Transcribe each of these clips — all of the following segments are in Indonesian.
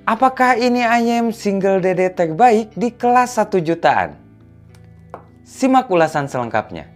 Apakah ini ayam single DD terbaik di kelas 1 jutaan? Simak ulasan selengkapnya.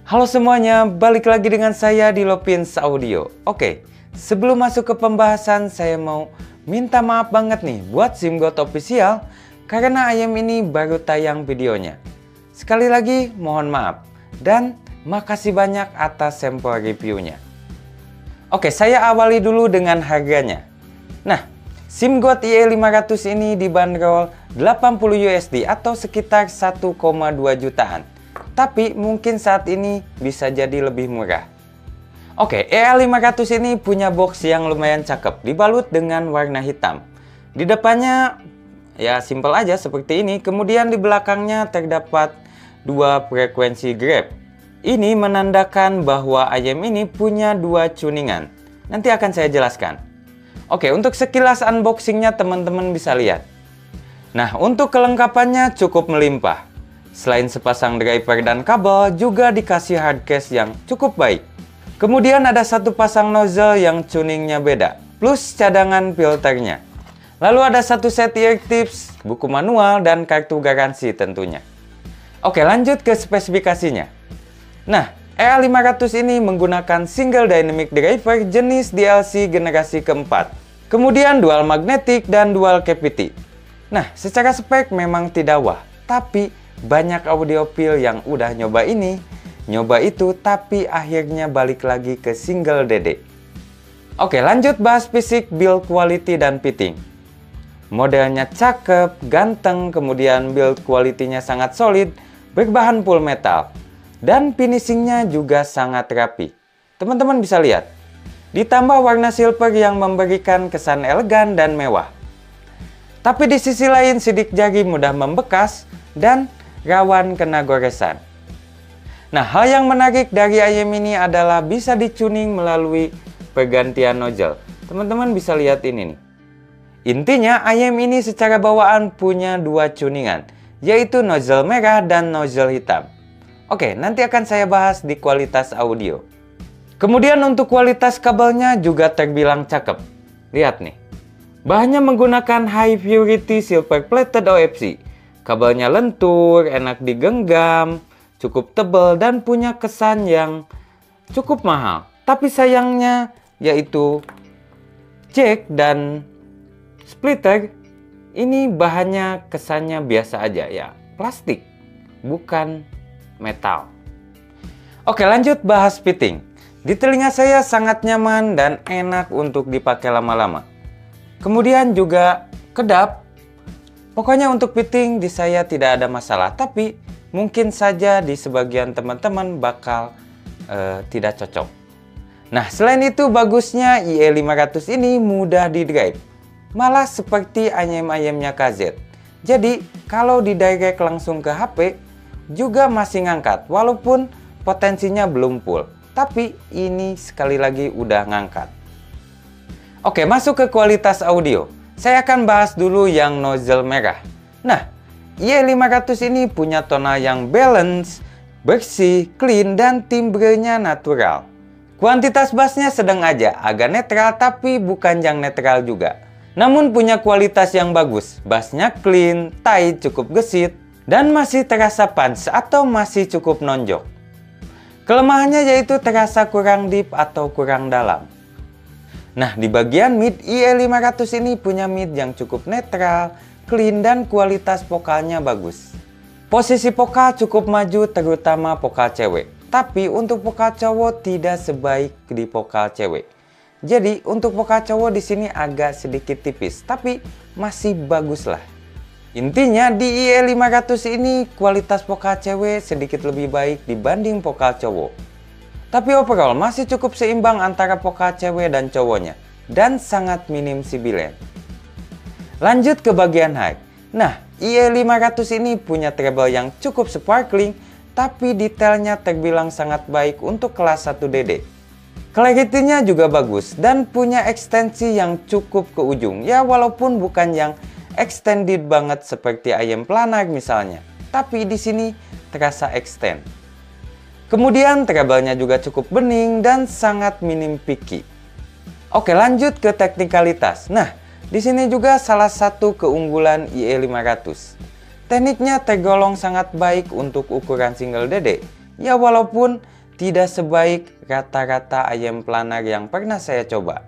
Halo semuanya, balik lagi dengan saya di Lopins Audio. Oke, sebelum masuk ke pembahasan, saya mau minta maaf banget nih buat SimGod Official karena ayam ini baru tayang videonya. Sekali lagi mohon maaf dan makasih banyak atas sampel reviewnya. Oke, saya awali dulu dengan harganya. Nah, SimGod IE500 ini dibanderol 80 USD atau sekitar 1,2 jutaan. Tapi mungkin saat ini bisa jadi lebih murah. Oke, EA500 ini punya box yang lumayan cakep, dibalut dengan warna hitam. Di depannya ya simple aja seperti ini, kemudian di belakangnya terdapat dua frekuensi grab. Ini menandakan bahwa ayam ini punya dua tuningan. Nanti akan saya jelaskan. Oke, untuk sekilas unboxingnya teman-teman bisa lihat. Nah, untuk kelengkapannya cukup melimpah. Selain sepasang driver dan kabel, juga dikasih hardcase yang cukup baik. Kemudian ada satu pasang nozzle yang tuningnya beda, plus cadangan filternya. Lalu ada satu set ear tips, buku manual, dan kartu garansi tentunya. Oke, lanjut ke spesifikasinya. Nah, EA500 ini menggunakan single dynamic driver jenis DLC generasi keempat. Kemudian dual magnetic dan dual cavity. Nah, secara spek memang tidak wah, tapi banyak audiophile yang udah nyoba ini, nyoba itu, tapi akhirnya balik lagi ke single DD. Oke, lanjut bahas fisik, build quality, dan fitting. Modelnya cakep, ganteng, kemudian build quality-nya sangat solid, berbahan full metal. Dan finishingnya juga sangat rapi. Teman-teman bisa lihat. Ditambah warna silver yang memberikan kesan elegan dan mewah. Tapi di sisi lain sidik jari mudah membekas dan rawan kena goresan. Nah, hal yang menarik dari ayam ini adalah bisa dicuning melalui pergantian nozzle. Teman-teman bisa lihat ini nih. Intinya ayam ini secara bawaan punya dua tuningan, yaitu nozzle merah dan nozzle hitam. Oke, nanti akan saya bahas di kualitas audio. Kemudian untuk kualitas kabelnya juga terbilang cakep. Lihat nih. Bahannya menggunakan high purity silver plated OFC. Kabelnya lentur, enak digenggam, cukup tebal, dan punya kesan yang cukup mahal. Tapi sayangnya yaitu jack dan splitter ini bahannya kesannya biasa aja ya, plastik, bukan metal. Oke, lanjut bahas fitting. Di telinga saya sangat nyaman dan enak untuk dipakai lama-lama. Kemudian juga kedap. Pokoknya untuk fitting di saya tidak ada masalah, tapi mungkin saja di sebagian teman-teman bakal tidak cocok. Nah, selain itu bagusnya IE500 ini mudah di drive. Malah seperti ayam-ayamnya KZ. Jadi, kalau di direct langsung ke HP, juga masih ngangkat, walaupun potensinya belum full. Tapi ini sekali lagi udah ngangkat. Oke, masuk ke kualitas audio. Saya akan bahas dulu yang nozzle merah. Nah, IE500 ini punya tonal yang balance, bersih, clean, dan timbrenya natural. Kuantitas bassnya sedang aja, agak netral tapi bukan yang netral juga. Namun punya kualitas yang bagus, bassnya clean, tight, cukup gesit, dan masih terasa punch atau masih cukup nonjok. Kelemahannya yaitu terasa kurang deep atau kurang dalam. Nah, di bagian mid, IE500 ini punya mid yang cukup netral, clean, dan kualitas vokalnya bagus. Posisi vokal cukup maju, terutama vokal cewek. Tapi untuk vokal cowok tidak sebaik di vokal cewek. Jadi, untuk vokal cowok di sini agak sedikit tipis, tapi masih bagus lah. Intinya, di IE500 ini kualitas vokal cewek sedikit lebih baik dibanding vokal cowok. Tapi overall masih cukup seimbang antara vokal cewek dan cowoknya, dan sangat minim sibilan. Lanjut ke bagian high. Nah, IE500 ini punya treble yang cukup sparkling, tapi detailnya terbilang sangat baik untuk kelas 1 DD. Clarity-nya juga bagus, dan punya ekstensi yang cukup ke ujung, ya walaupun bukan yang extended banget seperti ayam planar misalnya. tapi di sini terasa extend. Kemudian treble-nya juga cukup bening dan sangat minim picky. Oke, lanjut ke teknikalitas. Nah, di sini juga salah satu keunggulan IE500. Tekniknya tergolong sangat baik untuk ukuran single DD. Ya, walaupun tidak sebaik rata-rata ayam planar yang pernah saya coba.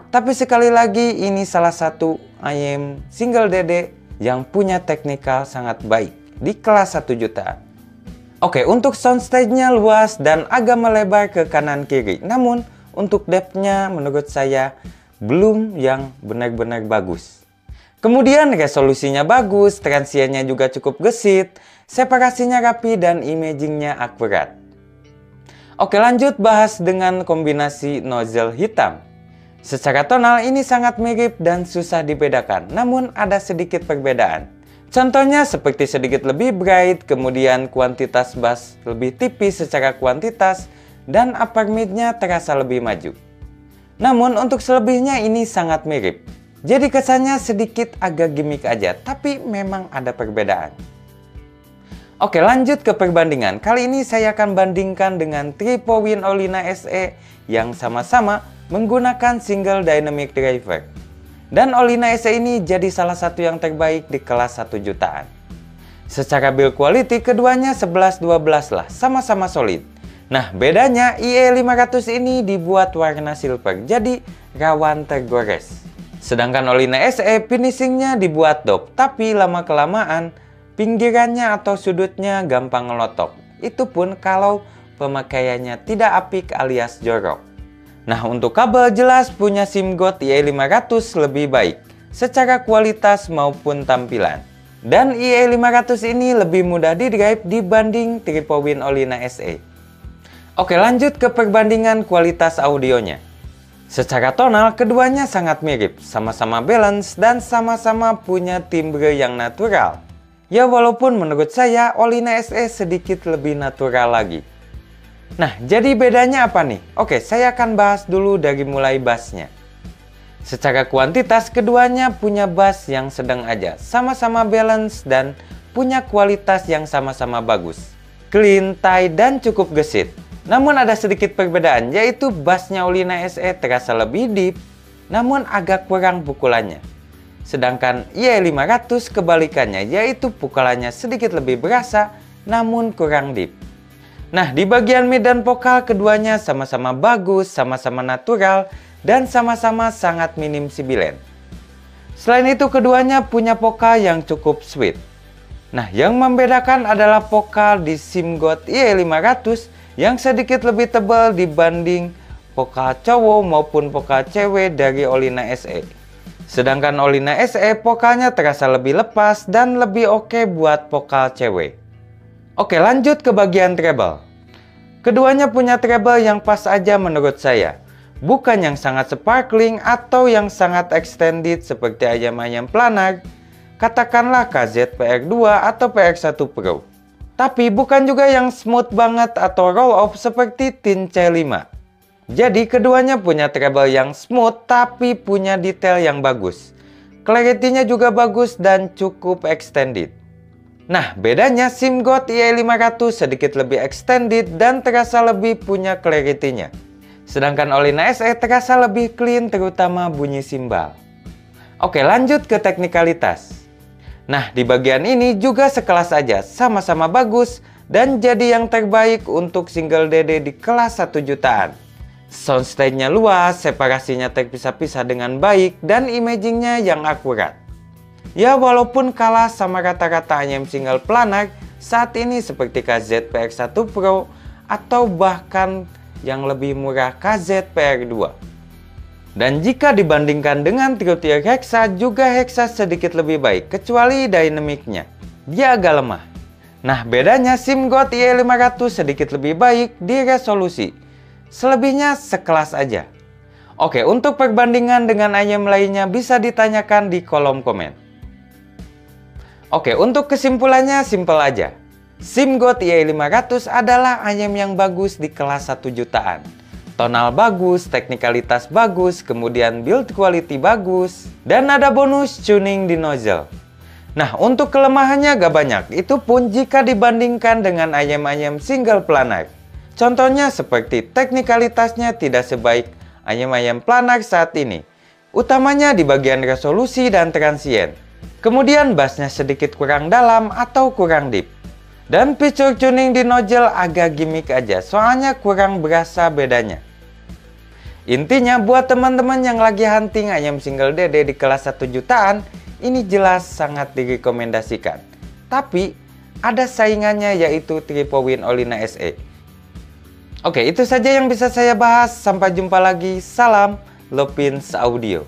Tapi sekali lagi, ini salah satu ayam single DD yang punya teknikal sangat baik di kelas 1 jutaan. Oke, untuk soundstage-nya luas dan agak melebar ke kanan kiri. Namun, untuk depth-nya menurut saya belum yang benar-benar bagus. Kemudian resolusinya bagus, transiennya juga cukup gesit, separasinya rapi dan imagingnya akurat. Oke, lanjut bahas dengan kombinasi nozzle hitam. Secara tonal ini sangat mirip dan susah dibedakan, namun ada sedikit perbedaan. Contohnya seperti sedikit lebih bright, kemudian kuantitas bass lebih tipis secara kuantitas, dan upper mid-nya terasa lebih maju. Namun untuk selebihnya ini sangat mirip. Jadi kesannya sedikit agak gimmick aja, tapi memang ada perbedaan. Oke, lanjut ke perbandingan. Kali ini saya akan bandingkan dengan Tripowin Olina SE yang sama-sama menggunakan single dynamic driver. Dan Olina SE ini jadi salah satu yang terbaik di kelas 1 jutaan. Secara build quality keduanya 11-12 lah, sama-sama solid. Nah, bedanya IE500 ini dibuat warna silver, jadi rawan tergores. Sedangkan Olina SE finishingnya dibuat dope, tapi lama-kelamaan pinggirannya atau sudutnya gampang ngelotok. Itu pun kalau pemakaiannya tidak apik alias jorok. Nah, untuk kabel jelas punya SIMGOT IE500 lebih baik secara kualitas maupun tampilan. Dan IE500 ini lebih mudah di-drive dibanding Tripowin Olina SE. Oke, lanjut ke perbandingan kualitas audionya. Secara tonal keduanya sangat mirip, sama-sama balance dan sama-sama punya timbre yang natural. Ya, walaupun menurut saya Olina SE sedikit lebih natural lagi. Nah, jadi bedanya apa nih? Oke, saya akan bahas dulu dari mulai bassnya. Secara kuantitas, keduanya punya bass yang sedang aja. Sama-sama balance dan punya kualitas yang sama-sama bagus. Clean, tight, dan cukup gesit. Namun ada sedikit perbedaan, yaitu bassnya Olina SE terasa lebih deep, namun agak kurang pukulannya. Sedangkan IE500 kebalikannya, yaitu pukulannya sedikit lebih berasa, namun kurang deep. Nah, di bagian mid dan vokal keduanya sama-sama bagus, sama-sama natural, dan sama-sama sangat minim sibilan. Selain itu keduanya punya vokal yang cukup sweet. Nah, yang membedakan adalah vokal di SIMGOT IE500 yang sedikit lebih tebal dibanding vokal cowok maupun vokal cewek dari Olina SE. Sedangkan Olina SE vokalnya terasa lebih lepas dan lebih oke buat vokal cewek. Oke, lanjut ke bagian treble. Keduanya punya treble yang pas aja menurut saya. Bukan yang sangat sparkling atau yang sangat extended seperti ayam-ayam planar, katakanlah KZ PR2 atau PR1 Pro. Tapi bukan juga yang smooth banget atau roll off seperti Tin C5. Jadi keduanya punya treble yang smooth tapi punya detail yang bagus. Clarity-nya juga bagus dan cukup extended. Nah, bedanya SIMGOT IE500 sedikit lebih extended dan terasa lebih punya clarity-nya. Sedangkan Olina SE terasa lebih clean terutama bunyi simbal. Oke, lanjut ke teknikalitas. Nah, di bagian ini juga sekelas aja, sama-sama bagus dan jadi yang terbaik untuk single DD di kelas 1 jutaan. Soundstage-nya luas, separasinya terpisah-pisah dengan baik dan imagingnya yang akurat. Ya, walaupun kalah sama rata-rata ayam single planar saat ini seperti KZ PR1 Pro atau bahkan yang lebih murah KZ PR2. Dan jika dibandingkan dengan trio tier Hexa, juga Hexa sedikit lebih baik kecuali dynamicnya. Dia agak lemah. Nah, bedanya SIMGOT IE500 sedikit lebih baik di resolusi. Selebihnya sekelas aja. Oke, untuk perbandingan dengan ayam lainnya bisa ditanyakan di kolom komen. Oke, untuk kesimpulannya simpel aja. SIMGOT IE500 adalah ayam yang bagus di kelas 1 jutaan. Tonal bagus, teknikalitas bagus, kemudian build quality bagus, dan ada bonus tuning di nozzle. Nah, untuk kelemahannya gak banyak, itu pun jika dibandingkan dengan ayam-ayam single planar. Contohnya seperti teknikalitasnya tidak sebaik ayam-ayam planar saat ini, utamanya di bagian resolusi dan transient. Kemudian bassnya sedikit kurang dalam atau kurang deep. Dan feature tuning di nozzle agak gimmick aja, soalnya kurang berasa bedanya. Intinya buat teman-teman yang lagi hunting ayam single dede di kelas 1 jutaan, ini jelas sangat direkomendasikan. Tapi ada saingannya yaitu Triple Win Ollina SE. Oke, itu saja yang bisa saya bahas. Sampai jumpa lagi. Salam Lopins Audio.